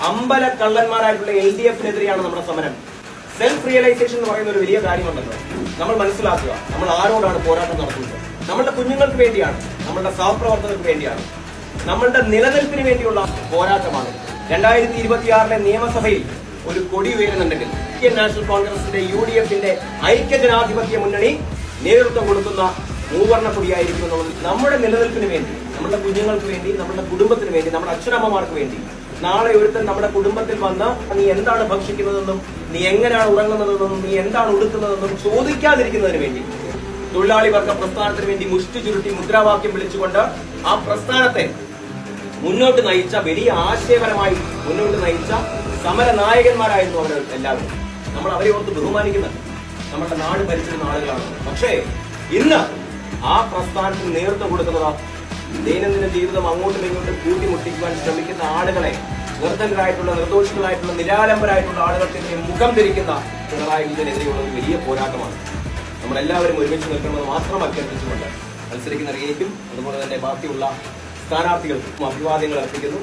അമ്പല കള്ളന്മാരായിട്ടുള്ള LDF-നെതിരെയാണ് നമ്മുടെ സമരം. സെൽഫ് റിയലൈസേഷൻ എന്ന് പറയുന്ന ഒരു വലിയ കാര്യമുണ്ടല്ലോ. നമ്മൾ മനസ്സിലാക്കുക, നമ്മൾ ആരോടാണ് പോരാട്ടം നടത്തുന്നത്. നമ്മളുടെ കുഞ്ഞുങ്ങൾക്ക് വേണ്ടിയാണ്, നമ്മളുടെ സഹപ്രവർത്തകർക്ക് വേണ്ടിയാണ്, നമ്മളുടെ നിലനിൽപ്പിന് വേണ്ടിയുള്ള പോരാട്ടമാണ്. 2026 നിയമസഭയിൽ ഒരു കൊടി ഉയരുന്നുണ്ടെങ്കിൽ ഇന്ത്യൻ നാഷണൽ കോൺഗ്രസിന്റെ UDF-ന്റെ ഐക്യജനാധിപത്യ മുന്നണി നേതൃത്വം കൊടുക്കുന്ന മൂവർണ്ണ കൊടിയായിരിക്കും. നമ്മുടെ നിലനിൽപ്പിന് വേണ്ടി, നമ്മുടെ കുഞ്ഞുങ്ങൾക്ക് വേണ്ടി, നമ്മുടെ കുടുംബത്തിന് വേണ്ടി, നമ്മുടെ അച്ഛനമ്മമാർക്ക് വേണ്ടി. നാളെ ഒരുത്തൻ നമ്മുടെ കുടുംബത്തിൽ വന്ന് നീ എന്താണ് ഭക്ഷിക്കുന്നതെന്നും നീ എങ്ങനെയാണ് ഉറങ്ങുന്നതെന്നും നീ എന്താണ് ഉടുക്കുന്നതെന്നും ചോദിക്കാതിരിക്കുന്നതിന് വേണ്ടി, തൊഴിലാളി വർഗ പ്രസ്ഥാനത്തിന് വേണ്ടി മുഷ്ടി ചുരുട്ടി മുദ്രാവാക്യം വിളിച്ചുകൊണ്ട് ആ പ്രസ്ഥാനത്തെ മുന്നോട്ട് നയിച്ച, വലിയ ആശയപരമായി മുന്നോട്ട് നയിച്ച സമര നായകന്മാരായിരുന്നു അവർ എല്ലാവരും. നമ്മൾ അവരെ ഓർത്ത് ബഹുമാനിക്കുന്നുണ്ട്. നമ്മുടെ നാട് ഭരിച്ചിരുന്ന ആളുകളാണ്. പക്ഷേ ഇന്ന് ആ പ്രസ്ഥാനത്തിന് നേതൃത്വം കൊടുക്കുന്നത് ദൈനംദിന ജീവിതം അങ്ങോട്ടും ഇങ്ങോട്ടും കൂട്ടിമുട്ടിക്കുവാൻ ശ്രമിക്കുന്ന ആളുകളെ, നിർദ്ധനരായിട്ടുള്ള, നിർദോഷികളായിട്ടുള്ള, നിരാലംബരായിട്ടുള്ള ആളുകൾക്കെതിരെ മുഖം ധരിക്കുന്ന പിണറായി വിജയനെതിരെയുള്ള ഒരു വലിയ പോരാട്ടമാണ്. നമ്മളെല്ലാവരും ഒരുമിച്ച് നിൽക്കുന്നത് മാത്രം അഭ്യർത്ഥിച്ചുകൊണ്ട് മത്സരിക്കുന്ന റിയയ്ക്കും അതുപോലെ തന്നെ ബാക്കിയുള്ള സ്ഥാനാർത്ഥികൾക്കും അഭിവാദ്യങ്ങൾ അർപ്പിക്കുന്നു.